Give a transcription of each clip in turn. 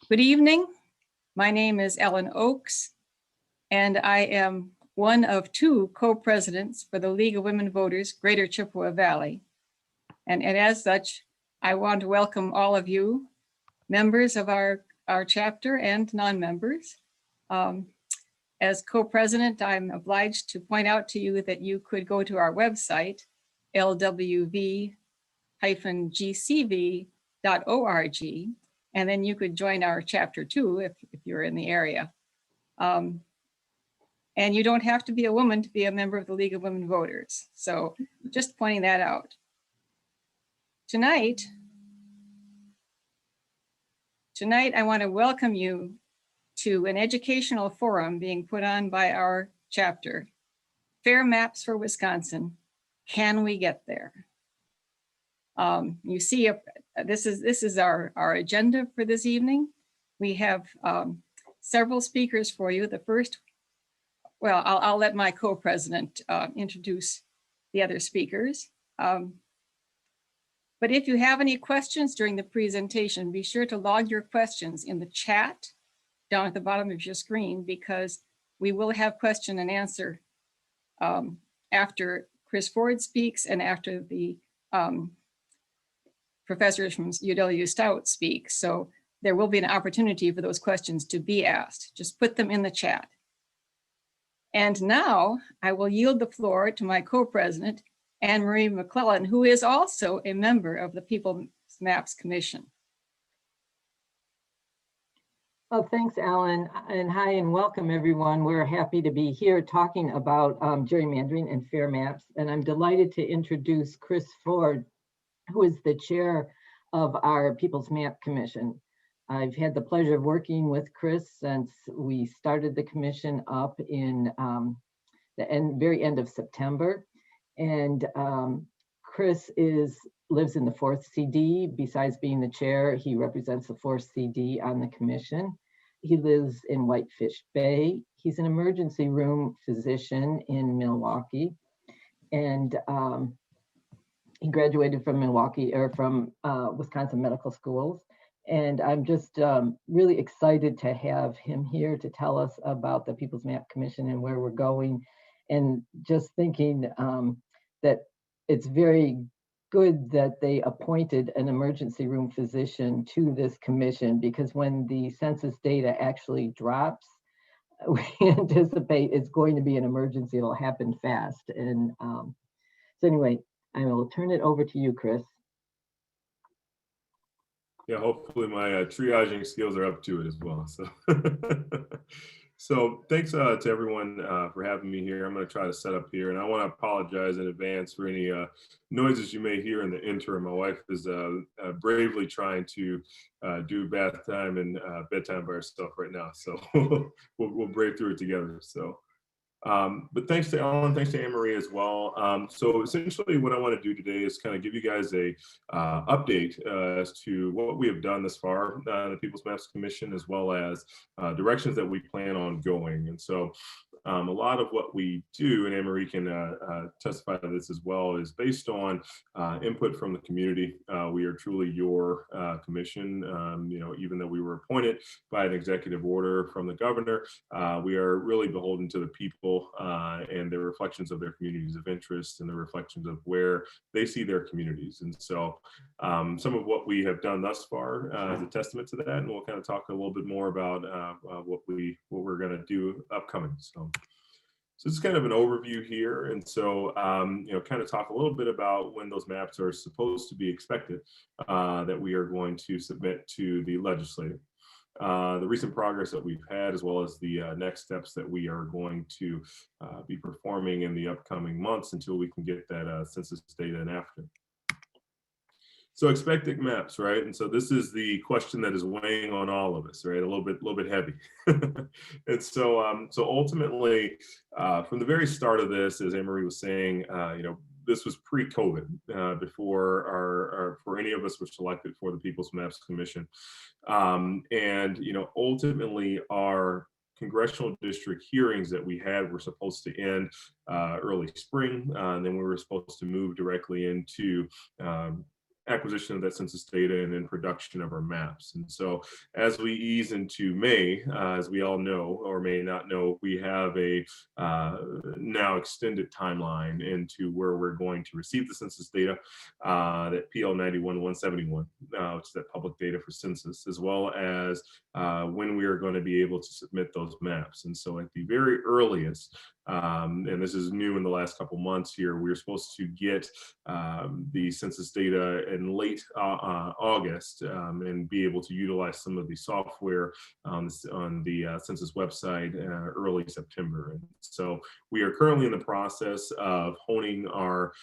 Good evening. My name is Ellen Oakes, and I am one of two co-presidents for the League of Women Voters, Greater Chippewa Valley. And as such, I want to welcome all of you, members of our chapter and non-members. As co-president, I'm obliged to point out to you that you could go to our website, LWV-GCV.org, and then you could join our chapter too if you're in the area. And you don't have to be a woman to be a member of the League of Women Voters. So just pointing that out. Tonight, I want to welcome you to an educational forum being put on by our chapter, Fair Maps for Wisconsin. Can we get there? You see, this is our agenda for this evening. We have several speakers for you. The first, well, I'll let my co-president introduce the other speakers. But if you have any questions during the presentation, be sure to log your questions in the chat down at the bottom of your screen, because we will have question and answer after Chris Ford speaks and after the professors from UW Stout speak. So there will be an opportunity for those questions to be asked. Just put them in the chat. And now I will yield the floor to my co-president, Anne Marie McClellan, who is also a member of the People's Maps Commission. Well, thanks, Alan, and hi and welcome, everyone. We're happy to be here talking about gerrymandering and fair maps, and I'm delighted to introduce Chris Ford, who is the chair of our People's Map Commission. I've had the pleasure of working with Chris since we started the commission up in the very end of September. And Chris lives in the 4th CD. Besides being the chair, he represents the 4th CD on the commission. He lives in Whitefish Bay. He's an emergency room physician in Milwaukee. And he graduated from Wisconsin Medical Schools. And I'm just really excited to have him here to tell us about the People's Map Commission and where we're going. And just thinking that it's very good that they appointed an emergency room physician to this commission, because when the census data actually drops, we anticipate it's going to be an emergency. It'll happen fast. And so anyway, I will turn it over to you, Chris. Yeah, hopefully my triaging skills are up to it as well. So, so thanks to everyone for having me here. I'm going to try to set up here, and I want to apologize in advance for any noises you may hear in the interim. My wife is bravely trying to do bath time and bedtime by herself right now, so we'll brave through it together. So. But thanks to Ellen, thanks to Anne Marie as well. So essentially what I want to do today is kind of give you guys a update as to what we have done thus far in the People's Maps Commission, as well as directions that we plan on going. And so a lot of what we do, and Anne Marie can testify to this as well, is based on input from the community. We are truly your commission. You know, even though we were appointed by an executive order from the governor, we are really beholden to the people and the reflections of their communities of interest and the reflections of where they see their communities. And so some of what we have done thus far is a testament to that, and we'll kind of talk a little bit more about what we're going to do upcoming. So this is kind of an overview here, and so you know, kind of talk a little bit about when those maps are supposed to be expected that we are going to submit to the legislature. The recent progress that we've had, as well as the next steps that we are going to be performing in the upcoming months until we can get that census data in after. So expected maps, right? And so this is the question that is weighing on all of us, right? A little bit heavy. And so so ultimately, from the very start of this, as Anne Marie was saying, you know, this was pre-COVID, before any of us were selected for the People's Maps Commission. And, you know, ultimately our congressional district hearings that we had were supposed to end early spring, and then we were supposed to move directly into acquisition of that census data and then production of our maps. And so as we ease into May, as we all know or may not know, we have a now extended timeline into where we're going to receive the census data, that PL 91-171, which is that public data for census, as well as when we are going to be able to submit those maps. And so at the very earliest, and this is new in the last couple months here, we're supposed to get the census data in late August and be able to utilize some of the software on the census website early September. And so we are currently in the process of honing our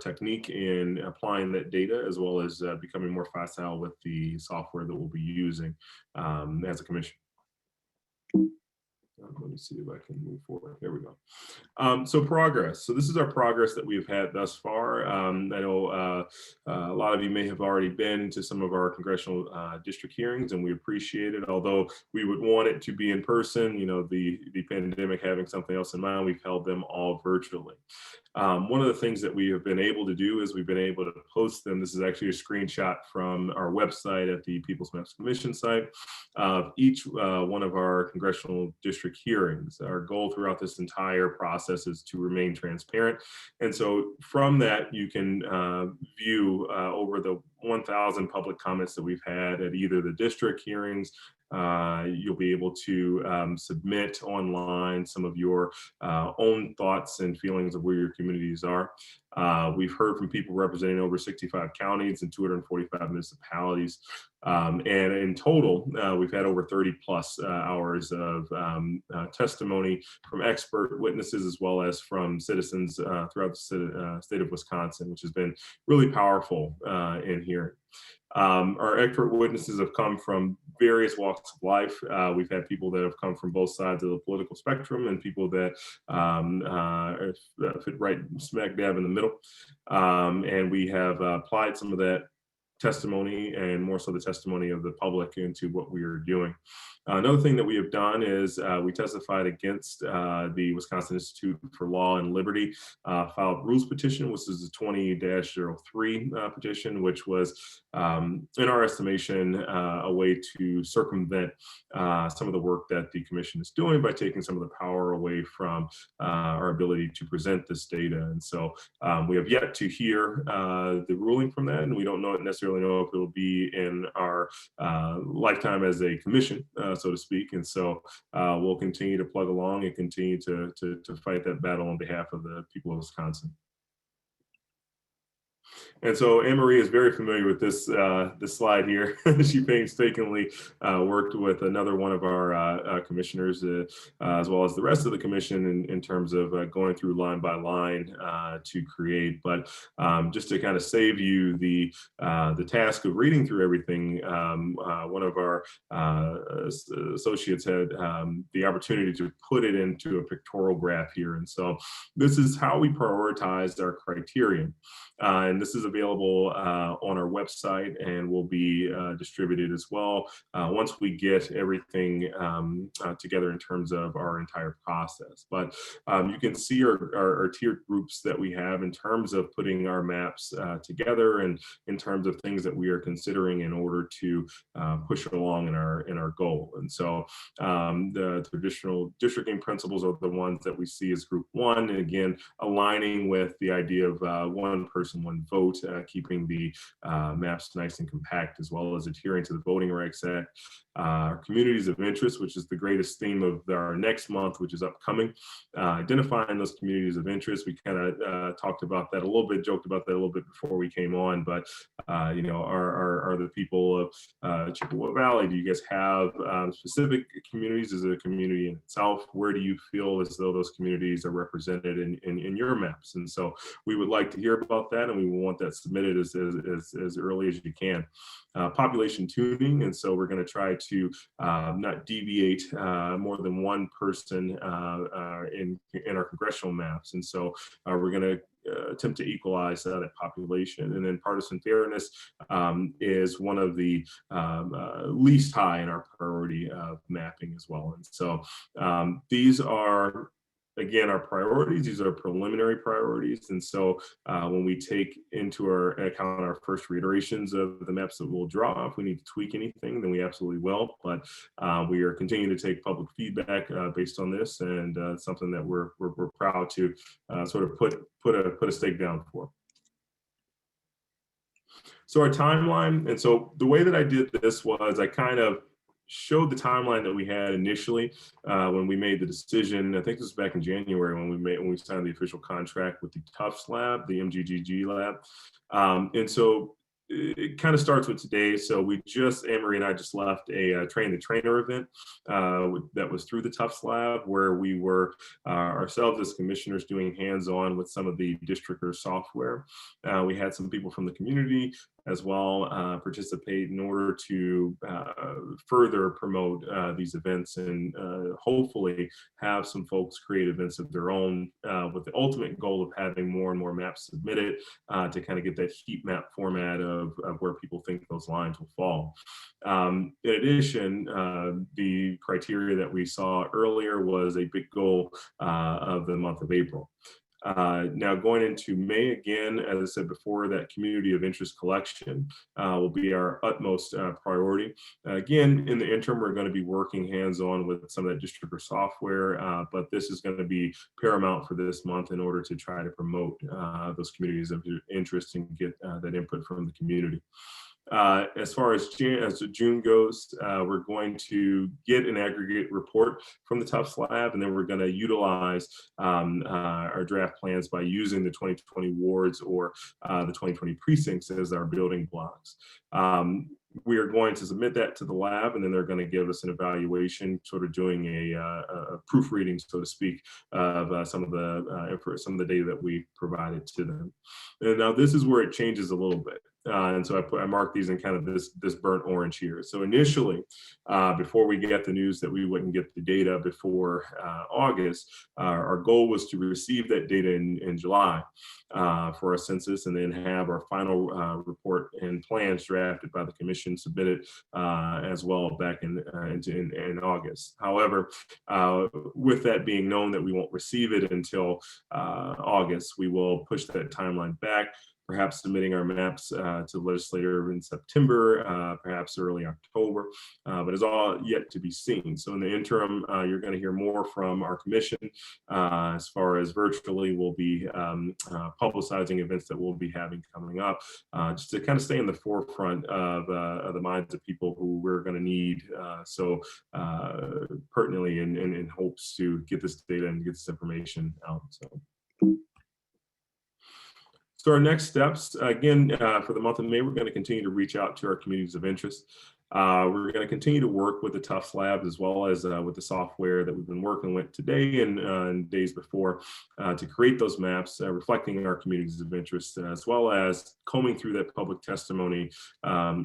technique in applying that data, as well as becoming more facile with the software that we'll be using as a commission. Let me see if I can move forward. There we go. So progress. So this is our progress that we've had thus far. I know a lot of you may have already been to some of our congressional district hearings, and we appreciate it. Although we would want it to be in person, you know, the pandemic having something else in mind, we've held them all virtually. One of the things that we have been able to do is we've been able to post them. This is actually a screenshot from our website at the People's Maps Commission site of each one of our congressional district hearings. Our goal throughout this entire process is to remain transparent. And so from that, you can view over the 1,000 public comments that we've had at either the district hearings. You'll be able to submit online some of your own thoughts and feelings of where your communities are. We've heard from people representing over 65 counties and 245 municipalities. And in total, we've had over 30 plus hours of testimony from expert witnesses, as well as from citizens throughout the state of Wisconsin, which has been really powerful in here. Our expert witnesses have come from various walks of life. We've had people that have come from both sides of the political spectrum and people that fit right smack dab in the middle. And we have applied some of that testimony and more so the testimony of the public into what we are doing. Another thing that we have done is we testified against the Wisconsin Institute for Law and Liberty filed rules petition, which is a 20-03 petition, which was, in our estimation, a way to circumvent some of the work that the commission is doing by taking some of the power away from our ability to present this data. And so we have yet to hear the ruling from that, and we don't necessarily know if it will be in our lifetime as a commission, so to speak. And so we'll continue to plug along and continue to fight that battle on behalf of the people of Wisconsin. And so Anne Marie is very familiar with this slide here. She painstakingly worked with another one of our commissioners, as well as the rest of the commission in terms of going through line by line to create. But just to kind of save you the task of reading through everything, one of our associates had the opportunity to put it into a pictorial graph here. And so this is how we prioritized our criterion. And this is available on our website and will be distributed as well once we get everything together in terms of our entire process. But you can see our tiered groups that we have in terms of putting our maps together and in terms of things that we are considering in order to push along in our goal. And so the traditional districting principles are the ones that we see as group one, and again, aligning with the idea of one person, one vote, keeping the maps nice and compact, as well as adhering to the Voting Rights Act. Our communities of interest, which is the greatest theme of our next month, which is upcoming. Identifying those communities of interest. We kind of talked about that a little bit, joked about that a little bit before we came on, but you know, are the people of Chippewa Valley, do you guys have specific communities as a community in itself? Where do you feel as though those communities are represented in your maps? And so we would like to hear about that, and we want that submitted as early as you can. Population tuning, and so we're going to try to not deviate more than one person in our congressional maps, and so we're going to attempt to equalize that population. And then partisan fairness is one of the least high in our priority of mapping as well. And so these are again, our priorities, these are preliminary priorities. And so when we take into our account our first reiterations of the maps that we'll draw, if we need to tweak anything, then we absolutely will. But we are continuing to take public feedback based on this, and something that we're proud to sort of put a stake down for. So our timeline, and so the way that I did this was I kind of showed the timeline that we had initially when we made the decision. I think this was back in January when we signed the official contract with the Tufts lab, the MGGG lab. And so it kind of starts with today. So Anne-Marie and I just left a train the trainer event that was through the Tufts lab, where we were ourselves as commissioners doing hands-on with some of the district software. We had some people from the community as well participate in order to further promote these events, and hopefully have some folks create events of their own with the ultimate goal of having more and more maps submitted to kind of get that heat map format of where people think those lines will fall. In addition, the criteria that we saw earlier was a big goal of the month of April. Now going into May, again, as I said before, that community of interest collection will be our utmost priority. Again, in the interim, we're going to be working hands-on with some of that distributor software, but this is going to be paramount for this month in order to try to promote those communities of interest and get that input from the community. As far as June goes, we're going to get an aggregate report from the Tufts lab, and then we're going to utilize our draft plans by using the 2020 wards or the 2020 precincts as our building blocks. We are going to submit that to the lab, and then they're going to give us an evaluation, sort of doing a proofreading, so to speak, of some of the data that we provided to them. And now this is where it changes a little bit. And so I marked these in kind of this burnt orange here. So initially, before we get the news that we wouldn't get the data before August, our goal was to receive that data in July for our census, and then have our final report and plans drafted by the commission submitted as well back in August. However, with that being known that we won't receive it until August, we will push that timeline back, perhaps submitting our maps to the legislature in September, perhaps early October, but it's all yet to be seen. So in the interim, you're going to hear more from our commission. As far as virtually, we'll be publicizing events that we'll be having coming up, just to kind of stay in the forefront of the minds of people who we're going to need so pertinently in hopes to get this data and get this information out. So our next steps, again, for the month of May, we're going to continue to reach out to our communities of interest. We're going to continue to work with the Tufts labs, as well as with the software that we've been working with today and days before, to create those maps reflecting our communities of interest, as well as combing through that public testimony.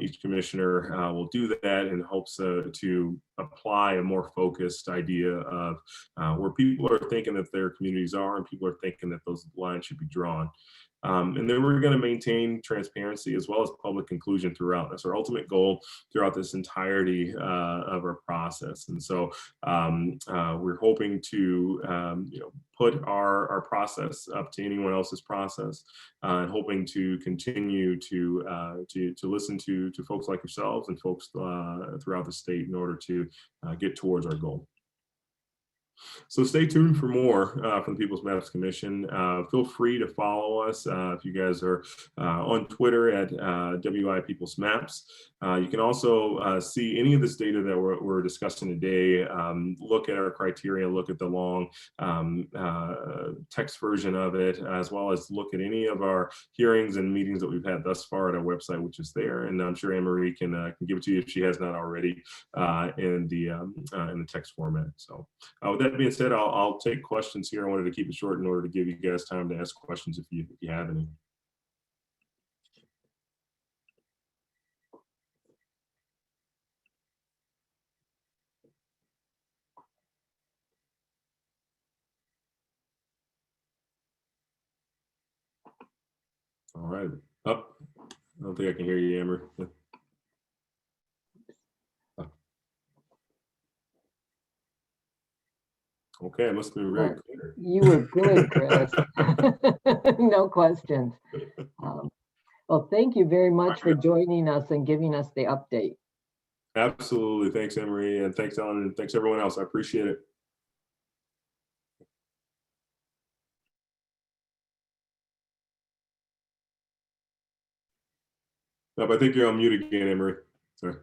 Each commissioner will do that in hopes to apply a more focused idea of where people are thinking that their communities are, and people are thinking that those lines should be drawn. And then we're going to maintain transparency as well as public inclusion throughout. That's our ultimate goal throughout this entirety of our process. And so we're hoping to put our process up to anyone else's process, and hoping to continue to listen to folks like yourselves and folks throughout the state in order to get towards our goal. So stay tuned for more from the People's Maps Commission. Feel free to follow us if you guys are on Twitter at WI People's Maps. You can also see any of this data that we're discussing today. Look at our criteria, look at the long text version of it, as well as look at any of our hearings and meetings that we've had thus far at our website, which is there. And I'm sure Anne-Marie can give it to you if she has not already in the text format. So with that being said, I'll take questions here. I wanted to keep it short in order to give you guys time to ask questions if you have any. All right. Up. I don't think I can hear you, Amber. Okay, I must have been very clear. You were good, Chris. No questions. Well, thank you very much for joining us and giving us the update. Absolutely. Thanks, Emery, and thanks, Ellen, and thanks everyone else. I appreciate it. No, but I think you're on mute again, Emery. Sorry.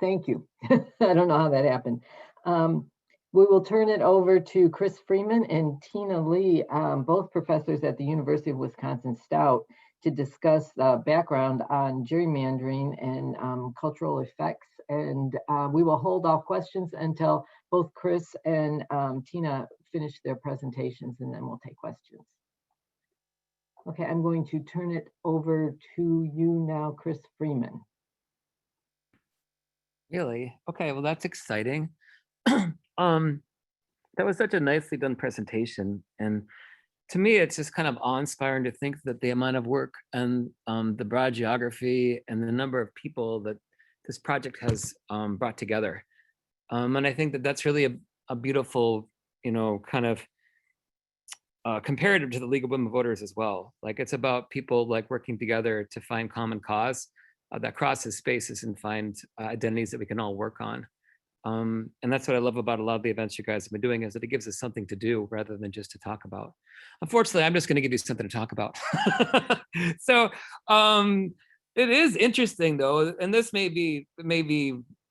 Thank you. I don't know how that happened. We will turn it over to Chris Freeman and Tina Lee, both professors at the University of Wisconsin-Stout, to discuss background on gerrymandering and cultural effects. And we will hold off questions until both Chris and Tina finish their presentations, and then we'll take questions. Okay, I'm going to turn it over to you now, Chris Freeman. Really? Okay, well, that's exciting. That was such a nicely done presentation. And to me, it's just kind of awe-inspiring to think that the amount of work and the broad geography and the number of people that this project has brought together. And I think that that's really a beautiful, kind of comparative to the League of Women Voters as well. Like, it's about people like working together to find common cause that crosses spaces and find identities that we can all work on. And that's what I love about a lot of the events you guys have been doing, is that it gives us something to do rather than just to talk about. Unfortunately, I'm just going to give you something to talk about. So it is interesting though, and this may be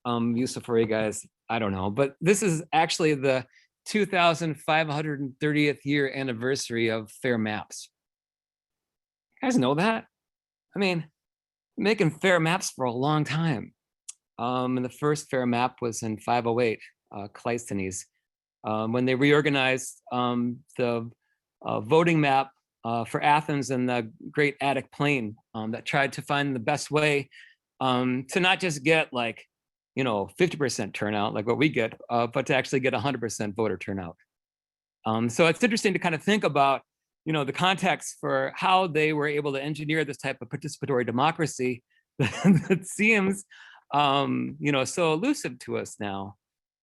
useful for you guys. I don't know, but this is actually the 2530th year anniversary of Fair Maps. You guys know that? I mean, making fair maps for a long time. And the first fair map was in 508, Cleisthenes, when they reorganized the voting map for Athens and the Great Attic Plain, that tried to find the best way to not just get 50% turnout like what we get, but to actually get 100% voter turnout. So it's interesting to kind of think about the context for how they were able to engineer this type of participatory democracy that seems so elusive to us now.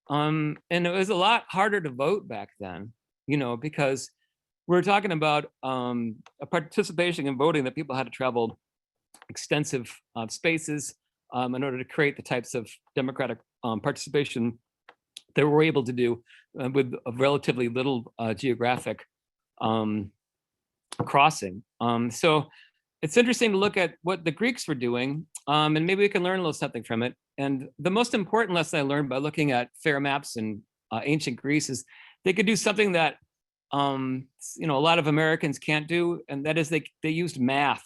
And it was a lot harder to vote back then, because we're talking about a participation in voting that people had to travel extensive spaces in order to create the types of democratic participation that we're able to do with a relatively little geographic crossing. So it's interesting to look at what the Greeks were doing, and maybe we can learn a little something from it. And the most important lesson I learned by looking at fair maps in ancient Greece is they could do something that a lot of Americans can't do, and that is they used math.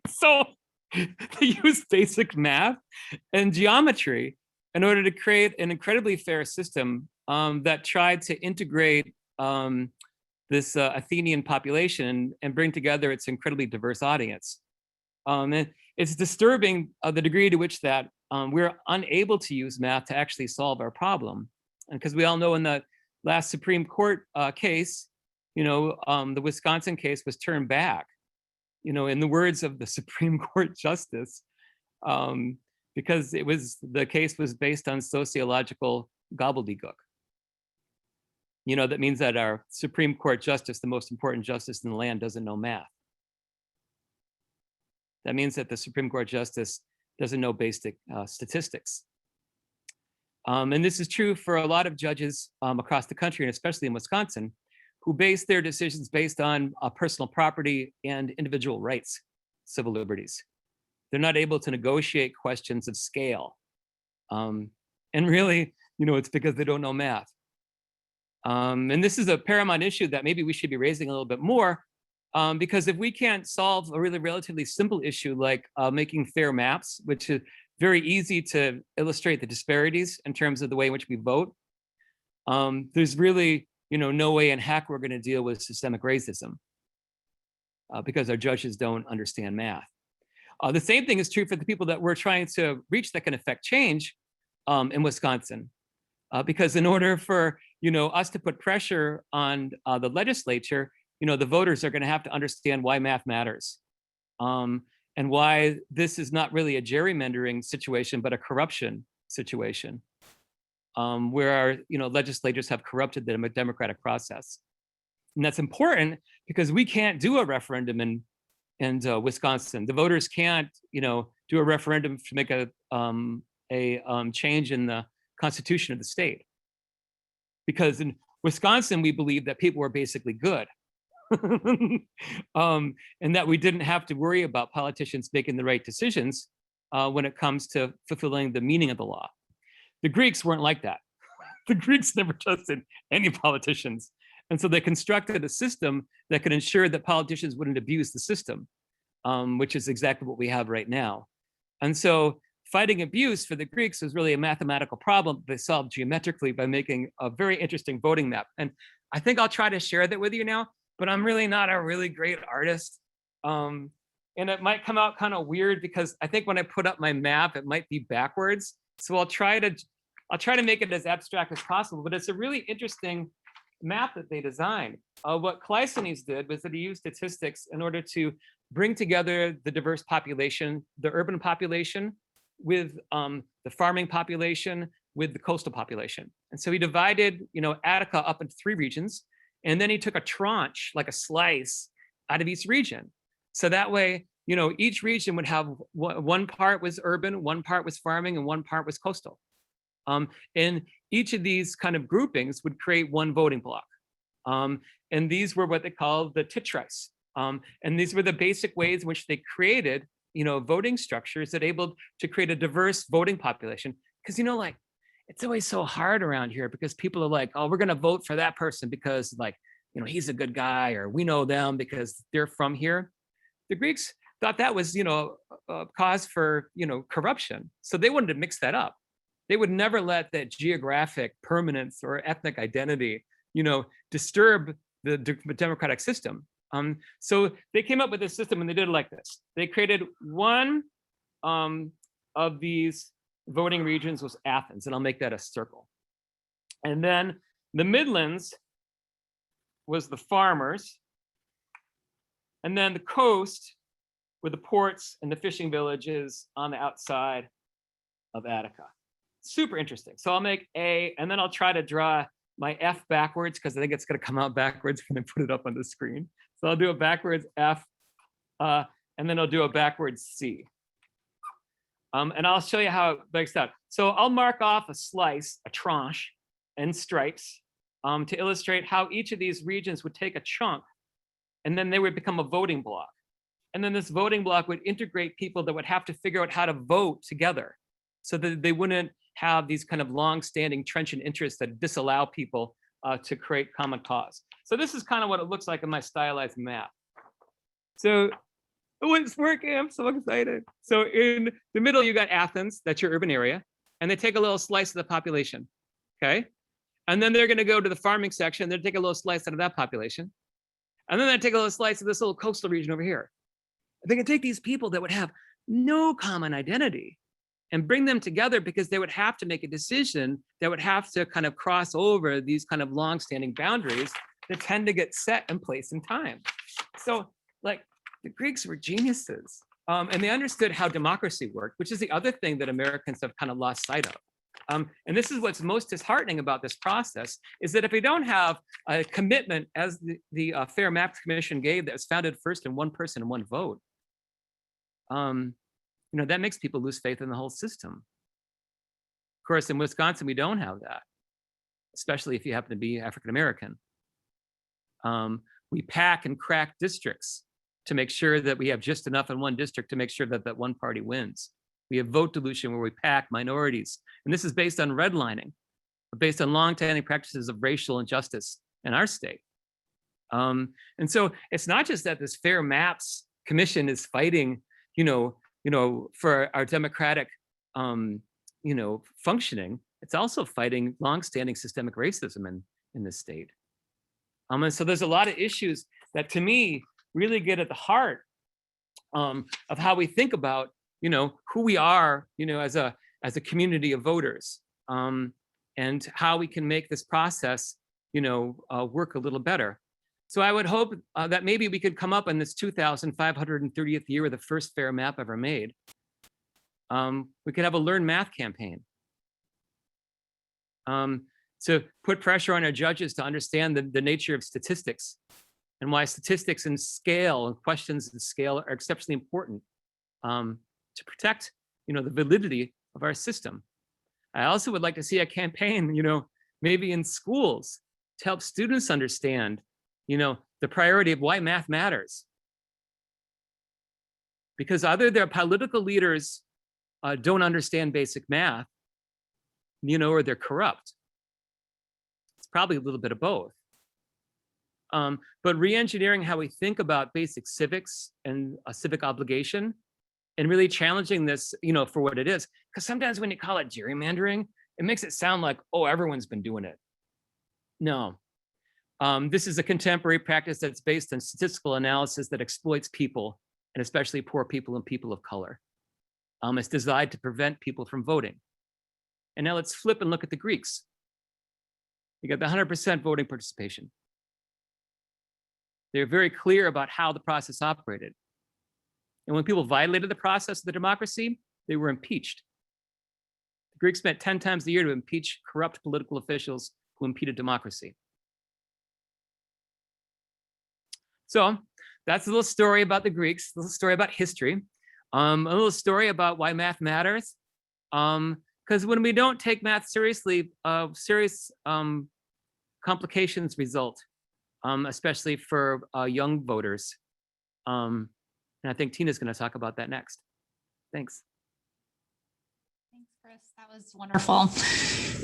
So they used basic math and geometry in order to create an incredibly fair system that tried to integrate this Athenian population and bring together its incredibly diverse audience. And it's disturbing the degree to which that we're unable to use math to actually solve our problem. And because we all know in the last Supreme Court case, the Wisconsin case was turned back, in the words of the Supreme Court justice, because the case was based on sociological gobbledygook. That means that our Supreme Court justice, the most important justice in the land, doesn't know math. That means that the Supreme Court justice doesn't know basic statistics. And this is true for a lot of judges across the country, and especially in Wisconsin, who base their decisions based on personal property and individual rights, civil liberties. They're not able to negotiate questions of scale. And really, it's because they don't know math. And this is a paramount issue that maybe we should be raising a little bit more, because if we can't solve a really relatively simple issue like making fair maps, which is very easy to illustrate the disparities in terms of the way in which we vote, there's really no way in heck we're going to deal with systemic racism because our judges don't understand math. The same thing is true for the people that we're trying to reach that can affect change in Wisconsin. Because in order for us to put pressure on the legislature, the voters are going to have to understand why math matters, and why this is not really a gerrymandering situation, but a corruption situation. where our legislators have corrupted the democratic process. And that's important because we can't do a referendum in Wisconsin. The voters can't do a referendum to make a change in the constitution of the state. Because in Wisconsin, we believe that people were basically good. And that we didn't have to worry about politicians making the right decisions when it comes to fulfilling the meaning of the law. The Greeks weren't like that. The Greeks never trusted any politicians. And so they constructed a system that could ensure that politicians wouldn't abuse the system, which is exactly what we have right now. And so fighting abuse for the Greeks was really a mathematical problem they solved geometrically by making a very interesting voting map. And I think I'll try to share that with you now, but I'm really not a really great artist. And it might come out kind of weird because I think when I put up my map, it might be backwards. So I'll try to make it as abstract as possible, but it's a really interesting map that they designed. What Cleisthenes did was that he used statistics in order to bring together the diverse population, the urban population, with the farming population, with the coastal population. And so he divided, Attica up into 3 regions, and then he took a tranche, like a slice, out of each region. So that way, each region would have one part was urban, one part was farming, and one part was coastal. And each of these kind of groupings would create one voting block. And these were what they called the titrice. And these were the basic ways in which they created, voting structures that able to create a diverse voting population. Because, it's always so hard around here because people are like, oh, we're going to vote for that person because he's a good guy, or we know them because they're from here. The Greeks thought that was, a cause for, corruption. So they wanted to mix that up. They would never let that geographic permanence or ethnic identity, disturb the democratic system. So they came up with this system and they did it like this. They created one of these voting regions was Athens, and I'll make that a circle. And then the Midlands was the farmers. And then the coast were the ports and the fishing villages on the outside of Attica. Super interesting. So I'll make A, and then I'll try to draw my F backwards because I think it's going to come out backwards when I put it up on the screen. So I'll do a backwards F, and then I'll do a backwards C. And I'll show you how it breaks out. So I'll mark off a slice, a tranche, and stripes to illustrate how each of these regions would take a chunk, and then they would become a voting block. And then this voting block would integrate people that would have to figure out how to vote together so that they wouldn't have these kind of long-standing trenchant interests that disallow people to create common cause. So this is kind of what it looks like in my stylized map. So oh, it's working, I'm so excited. So in the middle, you got Athens, that's your urban area, and they take a little slice of the population, okay? And then they're gonna go to the farming section, they'll take a little slice out of that population. And then they take a little slice of this little coastal region over here. They can take these people that would have no common identity and bring them together because they would have to make a decision that would have to kind of cross over these kind of long-standing boundaries that tend to get set in place in time. So like the Greeks were geniuses, and they understood how democracy worked, which is the other thing that Americans have kind of lost sight of. And this is what's most disheartening about this process is that if we don't have a commitment as the Fair Maps Commission gave that was founded first in one person and one vote, that makes people lose faith in the whole system. Of course, in Wisconsin, we don't have that, especially if you happen to be African-American. We pack and crack districts to make sure that we have just enough in one district to make sure that that one party wins. We have vote dilution where we pack minorities. And this is based on redlining, based on long-standing practices of racial injustice in our state. And so it's not just that this Fair Maps Commission is fighting, for our democratic, functioning. It's also fighting long-standing systemic racism in this state. And so there's a lot of issues that, to me, really get at the heart of how we think about, who we are, as a community of voters, and how we can make this process, work a little better. So I would hope that maybe we could come up in this 2,530th year of the first fair map ever made. We could have a Learn Math campaign. to put pressure on our judges to understand the nature of statistics and why statistics and scale and questions and scale are exceptionally important to protect, the validity of our system. I also would like to see a campaign, maybe in schools to help students understand, the priority of why math matters. Because either their political leaders don't understand basic math, or they're corrupt. It's probably a little bit of both. But re-engineering how we think about basic civics and a civic obligation and really challenging this, for what it is. Because sometimes when you call it gerrymandering, it makes it sound like, oh, everyone's been doing it. No. This is a contemporary practice that's based on statistical analysis that exploits people, and especially poor people and people of color. It's designed to prevent people from voting. And now let's flip and look at the Greeks. You got the 100% voting participation. They're very clear about how the process operated. And when people violated the process of the democracy, they were impeached. The Greeks spent 10 times a year to impeach corrupt political officials who impeded democracy. So that's a little story about the Greeks, a little story about history, a little story about why math matters. Because when we don't take math seriously, serious complications result, especially for young voters. And I think Tina's going to talk about that next. Thanks. Thanks, Chris. That was wonderful.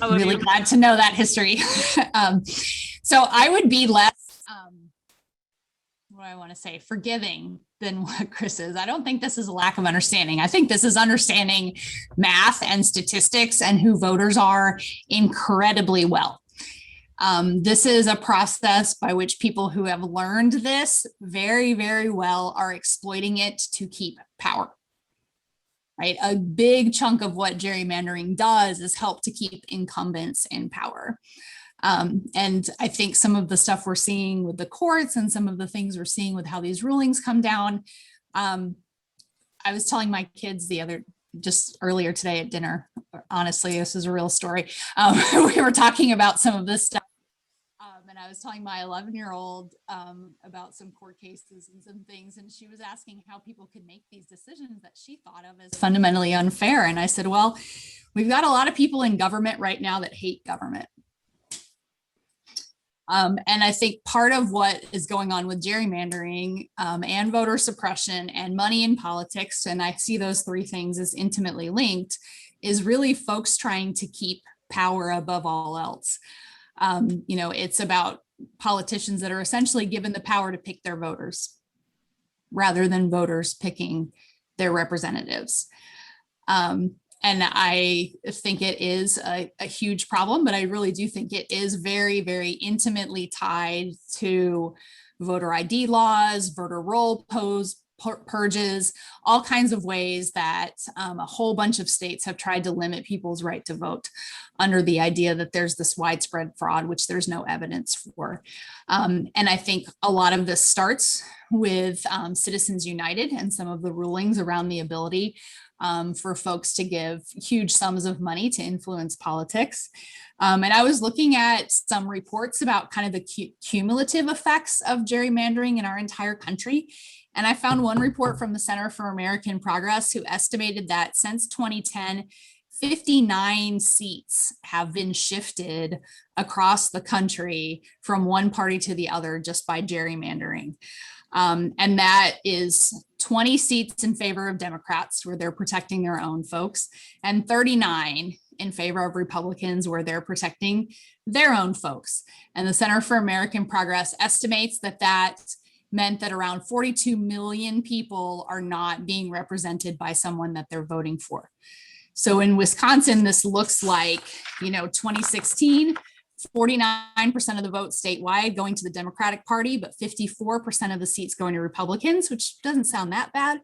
I love Really you. glad to know that history. So I would be less, what do I want to say, forgiving than what Chris is. I don't think this is a lack of understanding. I think this is understanding math and statistics and who voters are incredibly well. This is a process by which people who have learned this very, very well are exploiting it to keep power. Right? A big chunk of what gerrymandering does is help to keep incumbents in power. And I think some of the stuff we're seeing with the courts and some of the things we're seeing with how these rulings come down. I was telling my kids just earlier today at dinner, honestly, this is a real story. We were talking about some of this stuff. And I was telling my 11-year-old about some court cases and some things, and she was asking how people could make these decisions that she thought of as fundamentally unfair. And I said, well, we've got a lot of people in government right now that hate government. And I think part of what is going on with gerrymandering and voter suppression and money in politics, and I see those three things as intimately linked, is really folks trying to keep power above all else. It's about politicians that are essentially given the power to pick their voters rather than voters picking their representatives. And I think it is a huge problem, but I really do think it is very, very intimately tied to voter ID laws, voter roll purges, all kinds of ways that a whole bunch of states have tried to limit people's right to vote under the idea that there's this widespread fraud, which there's no evidence for. And I think a lot of this starts with Citizens United and some of the rulings around the ability for folks to give huge sums of money to influence politics. And I was looking at some reports about kind of the cumulative effects of gerrymandering in our entire country. And I found one report from the Center for American Progress who estimated that since 2010, 59 seats have been shifted across the country from one party to the other just by gerrymandering. And that is 20 seats in favor of Democrats where they're protecting their own folks, and 39 in favor of Republicans where they're protecting their own folks. And the Center for American Progress estimates that that meant that around 42 million people are not being represented by someone that they're voting for. So in Wisconsin, this looks like, 2016, 49% of the vote statewide going to the Democratic Party, but 54% of the seats going to Republicans, which doesn't sound that bad.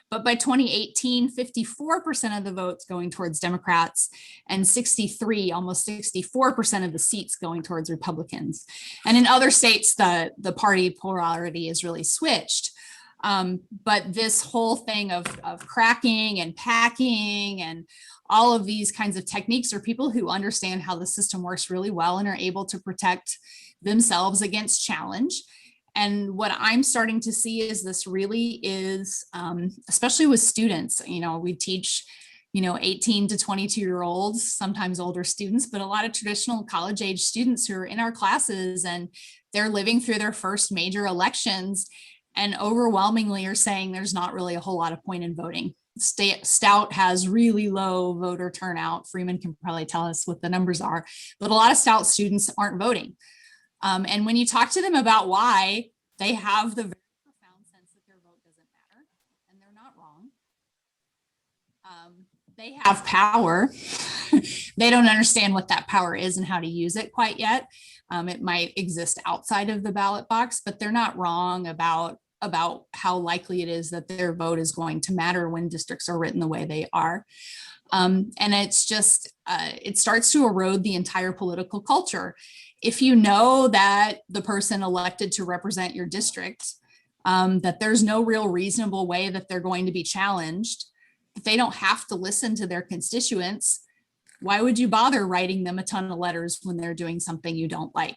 But by 2018, 54% of the votes going towards Democrats and almost 64% of the seats going towards Republicans. And in other states, the party polarity is really switched. But this whole thing of cracking and packing and all of these kinds of techniques are people who understand how the system works really well and are able to protect themselves against challenge. And what I'm starting to see is this really is, especially with students, we teach, 18 to 22-year-olds, sometimes older students, but a lot of traditional college age students who are in our classes, and they're living through their first major elections and overwhelmingly are saying there's not really a whole lot of point in voting. Stout has really low voter turnout. Freeman can probably tell us what the numbers are, but a lot of Stout students aren't voting. And when you talk to them about why, they have the very profound sense that their vote doesn't matter, and they're not wrong. They have power. They don't understand what that power is and how to use it quite yet. It might exist outside of the ballot box, but they're not wrong about how likely it is that their vote is going to matter when districts are written the way they are. And it's just, it starts to erode the entire political culture. If you know that the person elected to represent your district, that there's no real reasonable way that they're going to be challenged, that they don't have to listen to their constituents, why would you bother writing them a ton of letters when they're doing something you don't like?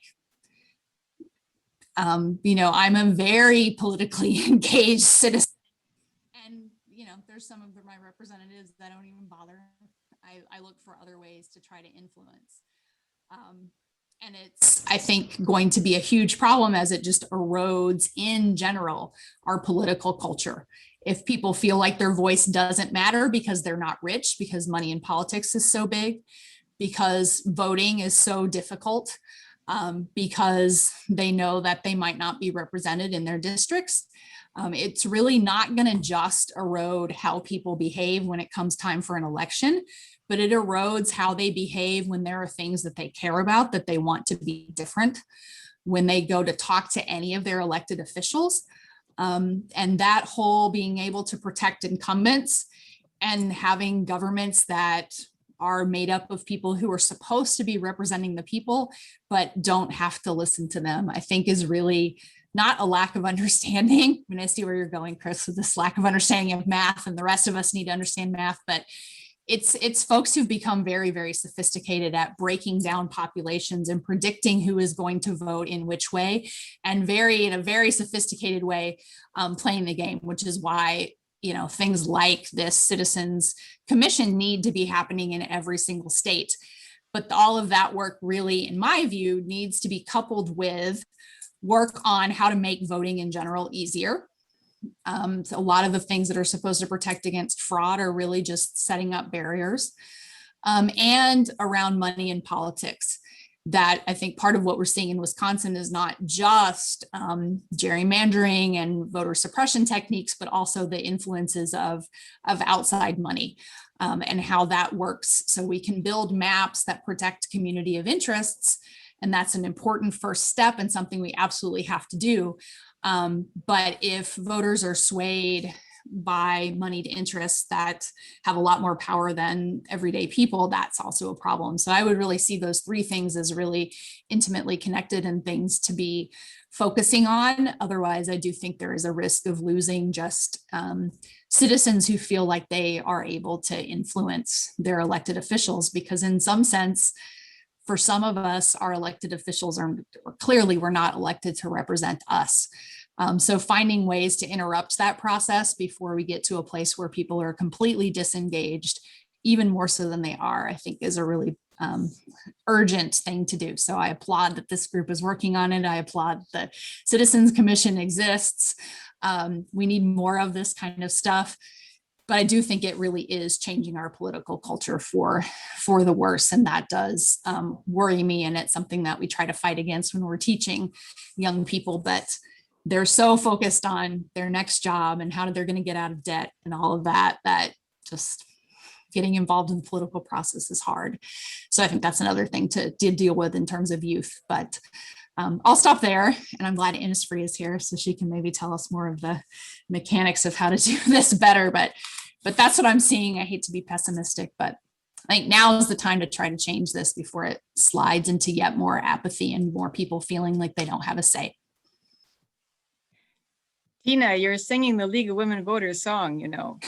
I'm a very politically engaged citizen, and there's some of my representatives that don't even bother. I look for other ways to try to influence. And it's, I think, going to be a huge problem as it just erodes in general our political culture. If people feel like their voice doesn't matter because they're not rich, because money in politics is so big, because voting is so difficult, because they know that they might not be represented in their districts, it's really not going to just erode how people behave when it comes time for an election, but it erodes how they behave when there are things that they care about, that they want to be different, when they go to talk to any of their elected officials. And that whole being able to protect incumbents and having governments that are made up of people who are supposed to be representing the people, but don't have to listen to them, I think is really not a lack of understanding. I mean, I see where you're going, Chris, with this lack of understanding of math, and the rest of us need to understand math, but it's folks who've become very, very sophisticated at breaking down populations and predicting who is going to vote in which way, and in a very sophisticated way, playing the game, which is why things like this citizens commission need to be happening in every single state. But all of that work really, in my view, needs to be coupled with work on how to make voting in general easier. So a lot of the things that are supposed to protect against fraud are really just setting up barriers, and around money in politics. That I think part of what we're seeing in Wisconsin is not just gerrymandering and voter suppression techniques, but also the influences of outside money, and how that works. So we can build maps that protect community of interests, and that's an important first step and something we absolutely have to do. But if voters are swayed by moneyed interests that have a lot more power than everyday people, that's also a problem. So I would really see those three things as really intimately connected and things to be focusing on. Otherwise, I do think there is a risk of losing just citizens who feel like they are able to influence their elected officials, because in some sense, for some of us, our elected officials are clearly we're not elected to represent us. So finding ways to interrupt that process before we get to a place where people are completely disengaged, even more so than they are, I think is a really urgent thing to do. So I applaud that this group is working on it. I applaud that Citizens Commission exists. We need more of this kind of stuff. But I do think it really is changing our political culture for the worse. And that does worry me. And it's something that we try to fight against when we're teaching young people. But they're so focused on their next job and how they're going to get out of debt and all of that, that just getting involved in the political process is hard. So I think that's another thing to deal with in terms of youth. But I'll stop there, and I'm glad Innisfree is here so she can maybe tell us more of the mechanics of how to do this better. But that's what I'm seeing. I hate to be pessimistic, but I think now is the time to try to change this before it slides into yet more apathy and more people feeling like they don't have a say. Tina, you're singing the League of Women Voters song, you know.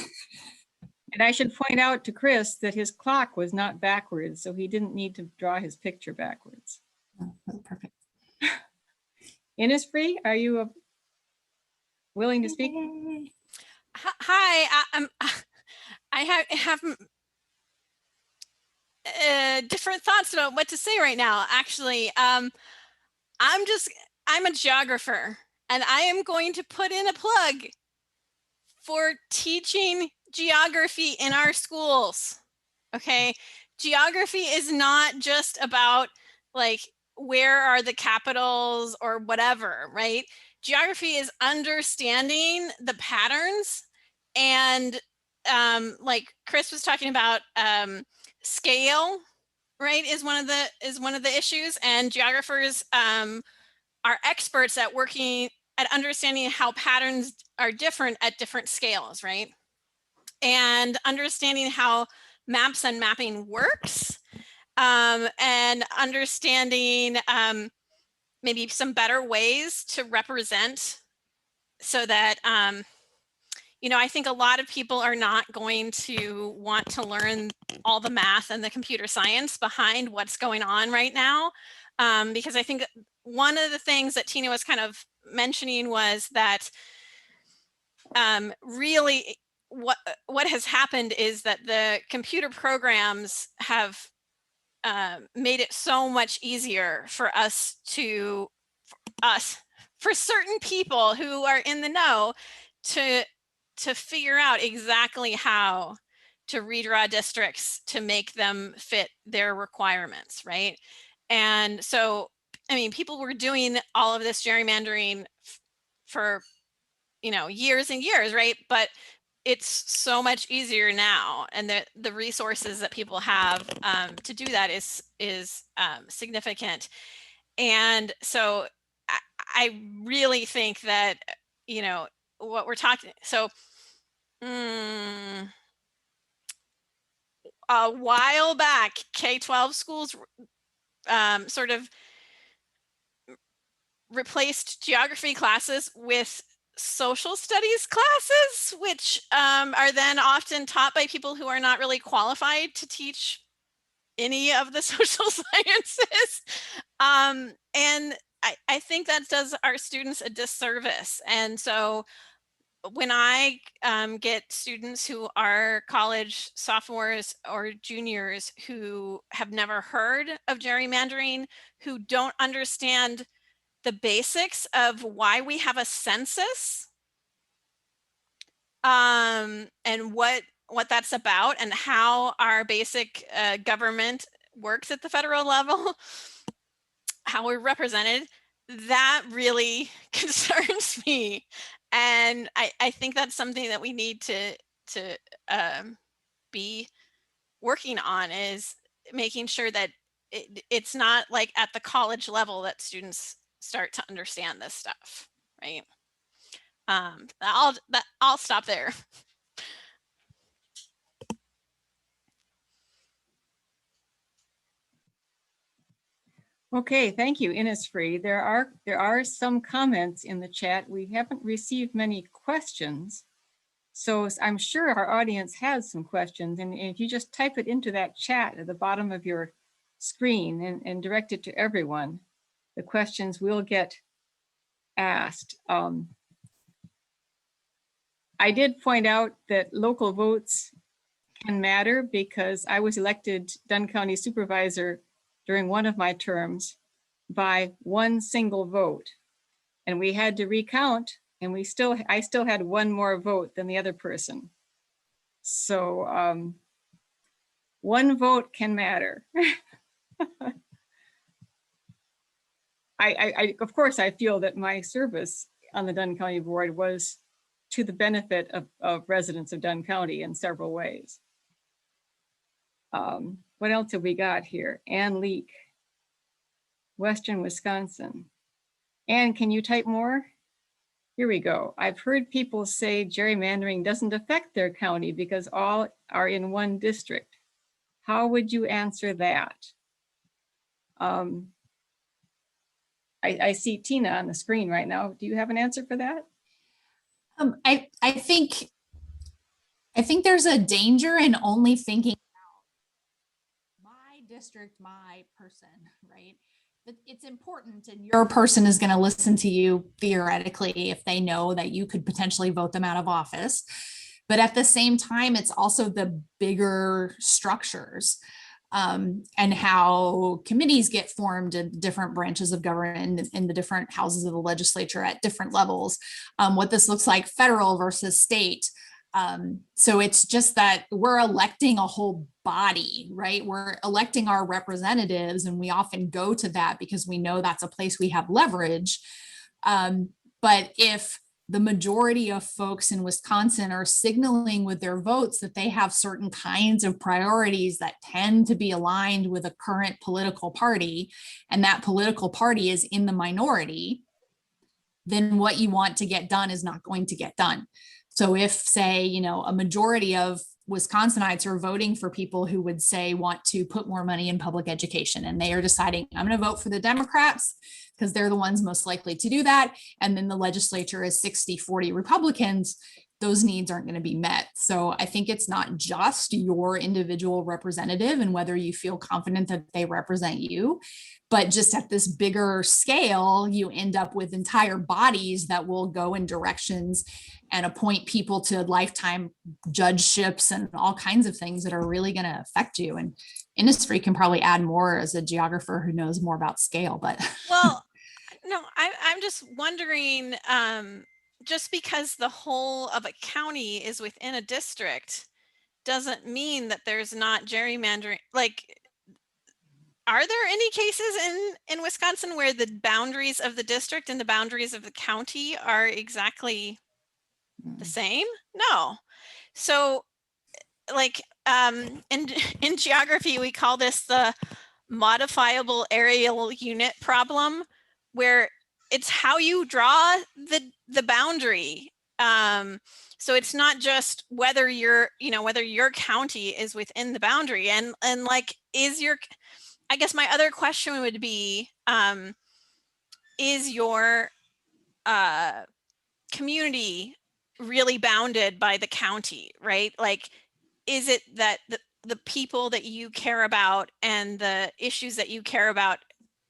And I should point out to Chris that his clock was not backwards, so he didn't need to draw his picture backwards. Oh, perfect. Innisfree, are you willing to speak? Hi, I have different thoughts about what to say right now. Actually, I'm a geographer, and I am going to put in a plug for teaching geography in our schools. Okay, geography is not just about like where are the capitals or whatever, right? Geography is understanding the patterns, and like Chris was talking about, scale, right, is one of the issues, and geographers are experts at working at understanding how patterns are different at different scales, right? And understanding how maps and mapping works, and understanding maybe some better ways to represent, so that you know, I think a lot of people are not going to want to learn all the math and the computer science behind what's going on right now, because I think one of the things that Tina was kind of mentioning was that really what has happened is that the computer programs have made it so much easier for for certain people who are in the know to figure out exactly how to redraw districts to make them fit their requirements, right? And so, I mean, people were doing all of this gerrymandering for, you know, years and years, right? But it's so much easier now, and the resources that people have to do that is significant. And so I really think that, you know, what we're talking, so a while back, K-12 schools sort of replaced geography classes with social studies classes, which are then often taught by people who are not really qualified to teach any of the social sciences. And I think that does our students a disservice. And so when I get students who are college sophomores or juniors who have never heard of gerrymandering, who don't understand the basics of why we have a census, and what that's about, and how our basic government works at the federal level, how we're represented, that really concerns me. And I think that's something that we need to be working on, is making sure that it's not like at the college level that students start to understand this stuff, right? I'll stop there. Okay, thank you, Innisfree. There are some comments in the chat. We haven't received many questions, so I'm sure our audience has some questions. And if you just type it into that chat at the bottom of your screen and direct it to everyone, the questions will get asked. I did point out that local votes can matter, because I was elected Dunn County Supervisor during one of my terms by one single vote, and we had to recount, and I still had one more vote than the other person. So one vote can matter. Of course, I feel that my service on the Dunn County Board was to the benefit of residents of Dunn County in several ways. What else have we got here? Ann Leak, Western Wisconsin. Ann, can you type more? Here we go. I've heard people say gerrymandering doesn't affect their county because all are in one district. How would you answer that? I see Tina on the screen right now. Do you have an answer for that? I think there's a danger in only thinking about my district, my person, right? It's important, and your person is going to listen to you theoretically if they know that you could potentially vote them out of office. But at the same time, it's also the bigger structures, and how committees get formed in different branches of government, in the different houses of the legislature at different levels, what this looks like federal versus state. So it's just that we're electing a whole body, right? We're electing our representatives, and we often go to that because we know that's a place we have leverage. But if the majority of folks in Wisconsin are signaling with their votes that they have certain kinds of priorities that tend to be aligned with a current political party, and that political party is in the minority, then what you want to get done is not going to get done. So if, say, a majority of Wisconsinites are voting for people who would say want to put more money in public education, and they are deciding, I'm going to vote for the Democrats because they're the ones most likely to do that, and then the legislature is 60-40 Republicans, those needs aren't going to be met. So I think it's not just your individual representative and whether you feel confident that they represent you, but just at this bigger scale, you end up with entire bodies that will go in directions and appoint people to lifetime judgeships and all kinds of things that are really going to affect you. And Innisfree can probably add more as a geographer who knows more about scale, but. Well, no, I'm just wondering, just because the whole of a county is within a district doesn't mean that there's not gerrymandering. Like, are there any cases in Wisconsin where the boundaries of the district and the boundaries of the county are exactly the same? No. So like, in geography, we call this the modifiable areal unit problem, where it's how you draw the boundary. So it's not just whether whether your county is within the boundary, and like, I guess my other question would be, is your community really bounded by the county, right? Like, is it that the people that you care about and the issues that you care about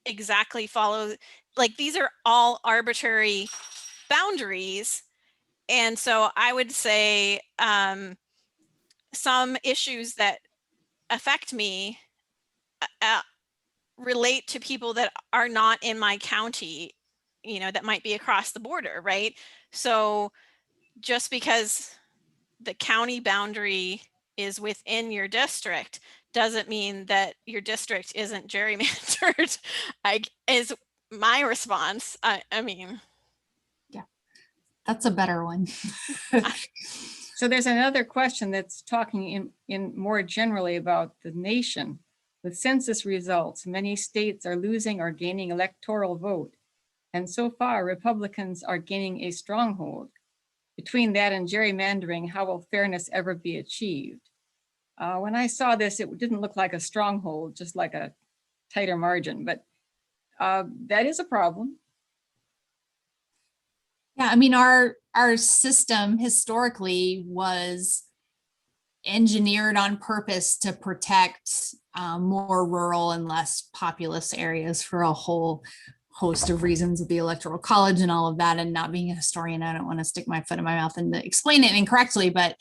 exactly follow, like, these are all arbitrary boundaries. And so I would say some issues that affect me relate to people that are not in my county, that might be across the border, right? So just because the county boundary is within your district doesn't mean that your district isn't gerrymandered. Is my response. I mean, Yeah, that's a better one. So there's another question that's talking in more generally about the nation. With census results, many states are losing or gaining electoral vote. And so far, Republicans are gaining a stronghold. Between that and gerrymandering, how will fairness ever be achieved? When I saw this, it didn't look like a stronghold, just like a tighter margin, but that is a problem. Yeah, I mean, our system historically was engineered on purpose to protect more rural and less populous areas for a whole host of reasons, of the Electoral College and all of that. And not being a historian, I don't want to stick my foot in my mouth and explain it incorrectly, but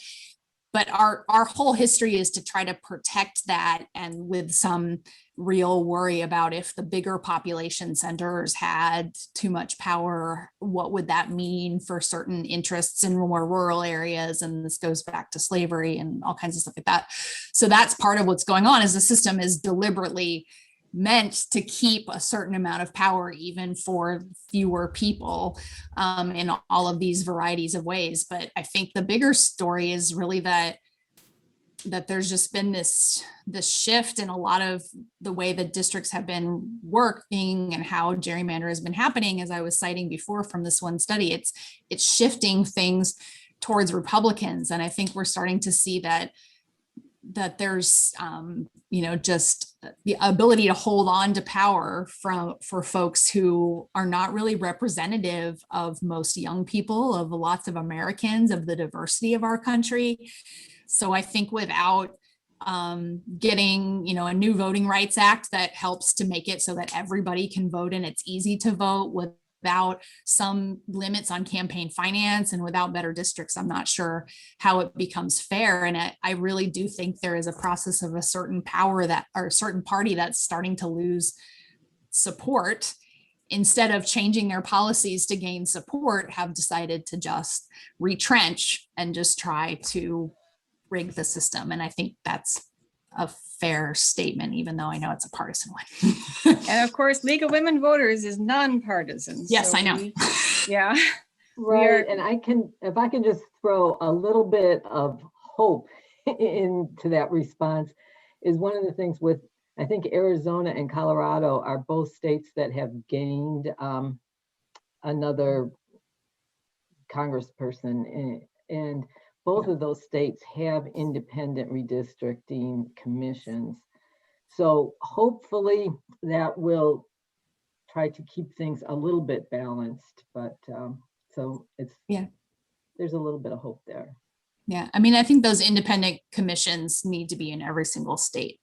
our whole history is to try to protect that, and with some real worry about if the bigger population centers had too much power, what would that mean for certain interests in more rural areas? And this goes back to slavery and all kinds of stuff like that. So that's part of what's going on, is the system is deliberately meant to keep a certain amount of power, even for fewer people, in all of these varieties of ways. But I think the bigger story is really that there's just been this shift in a lot of the way that districts have been working and how gerrymander has been happening. As I was citing before from this one study, it's shifting things towards Republicans. And I think we're starting to see that that there's, just the ability to hold on to power for folks who are not really representative of most young people, of lots of Americans, of the diversity of our country. So I think without getting, a new Voting Rights Act that helps to make it so that everybody can vote and it's easy to vote without some limits on campaign finance and without better districts, I'm not sure how it becomes fair. And I really do think there is a process of a certain power or a certain party that's starting to lose support, instead of changing their policies to gain support, have decided to just retrench and just try to rig the system. And I think that's a fair statement, even though I know it's a partisan one. And of course, League of Women Voters is nonpartisan. Yes, so I know. Yeah. Right, and if I can just throw a little bit of hope into that response, is one of the things with, I think Arizona and Colorado are both states that have gained another congressperson, and both of those states have independent redistricting commissions. So hopefully that will try to keep things a little bit balanced, but so there's a little bit of hope there. Yeah, I mean, I think those independent commissions need to be in every single state.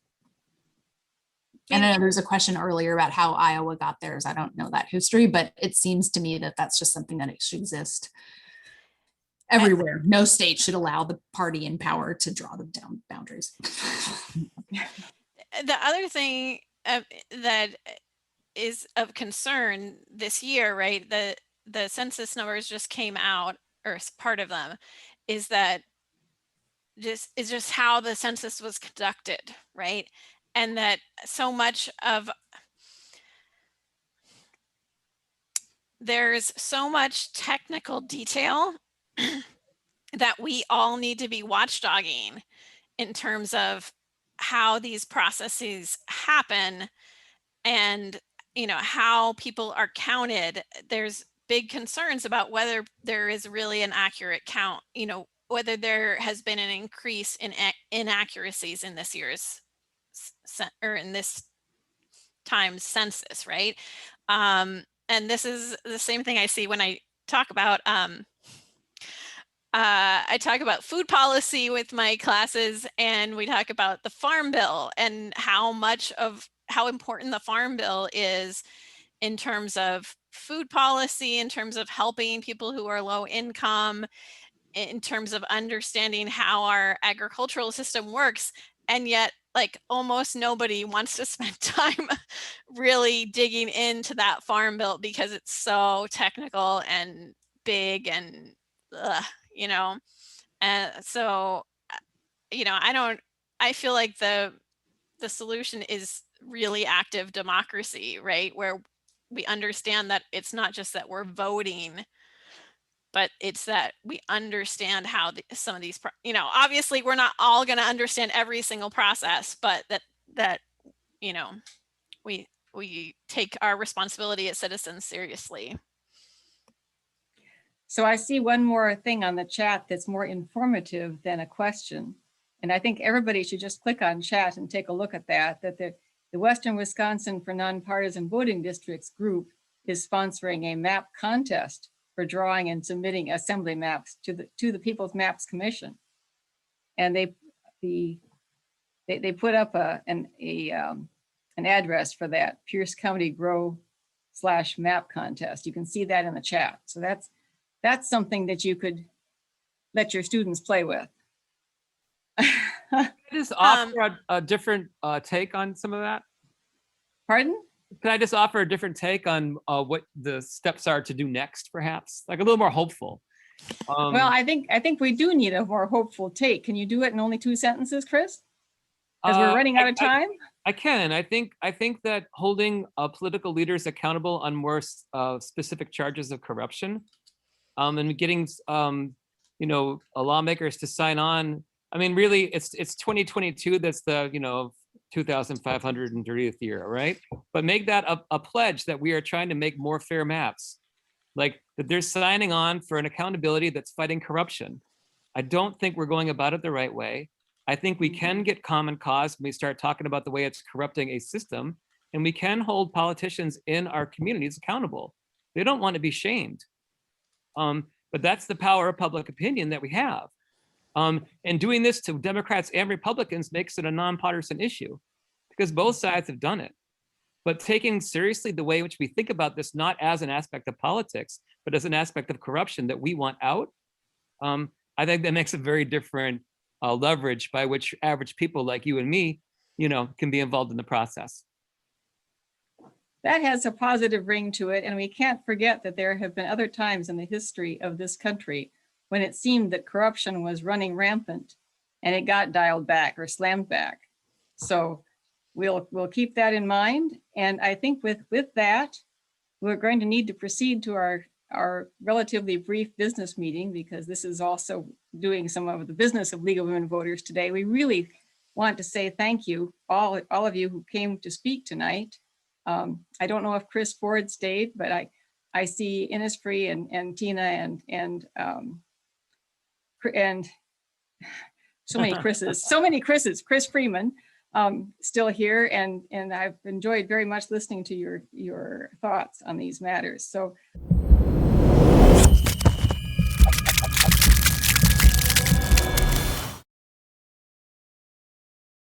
And I know there's a question earlier about how Iowa got theirs. I don't know that history, but it seems to me that that's just something that it should exist everywhere. No state should allow the party in power to draw them down boundaries. The other thing that is of concern this year, right? The census numbers just came out, or part of them, is just how the census was conducted, right? And that so much of there's so much technical detail that we all need to be watchdogging in terms of how these processes happen and how people are counted. There's big concerns about whether there is really an accurate count, whether there has been an increase in inaccuracies in this year's or in this time's census, right? And this is the same thing I see when I talk about food policy with my classes, and we talk about the Farm Bill and how important the Farm Bill is in terms of food policy, in terms of helping people who are low income, in terms of understanding how our agricultural system works. And yet, like, almost nobody wants to spend time really digging into that Farm Bill because it's so technical and big and and so I feel like the solution is really active democracy, right? Where we understand that it's not just that we're voting, but it's that we understand how some of these, obviously we're not all going to understand every single process, but that we take our responsibility as citizens seriously. So I see one more thing on the chat that's more informative than a question. And I think everybody should just click on chat and take a look at that the Western Wisconsin for Nonpartisan Voting Districts group is sponsoring a map contest for drawing and submitting assembly maps to the People's Maps Commission. And they put up an address for that, Pierce County Grow/map contest. You can see that in the chat. So that's something that you could let your students play with. Just offer a different take on some of that. Pardon? Can I just offer a different take on what the steps are to do next, perhaps? Like a little more hopeful. Well, I think we do need a more hopeful take. Can you do it in only 2 sentences, Chris? Because we're running out of time. I can. I think that holding political leaders accountable on more specific charges of corruption, and getting lawmakers to sign on. I mean, really, it's 2022. That's the 2,530th year, right? But make that a pledge that we are trying to make more fair maps, like that they're signing on for an accountability that's fighting corruption. I don't think we're going about it the right way. I think we can get common cause when we start talking about the way it's corrupting a system, and we can hold politicians in our communities accountable. They don't want to be shamed. But that's the power of public opinion that we have. And doing this to Democrats and Republicans makes it a nonpartisan issue because both sides have done it. But taking seriously the way in which we think about this, not as an aspect of politics, but as an aspect of corruption that we want out, I think that makes a very different leverage by which average people like you and me, can be involved in the process. That has a positive ring to it. And we can't forget that there have been other times in the history of this country when it seemed that corruption was running rampant and it got dialed back or slammed back. So we'll keep that in mind. And I think with that, we're going to need to proceed to our relatively brief business meeting, because this is also doing some of the business of League of Women Voters today. We really want to say thank you, all of you who came to speak tonight. I don't know if Chris Ford stayed, but I see Innisfree and Tina and so many Chris's, Chris Freeman, still here, and I've enjoyed very much listening to your thoughts on these matters. So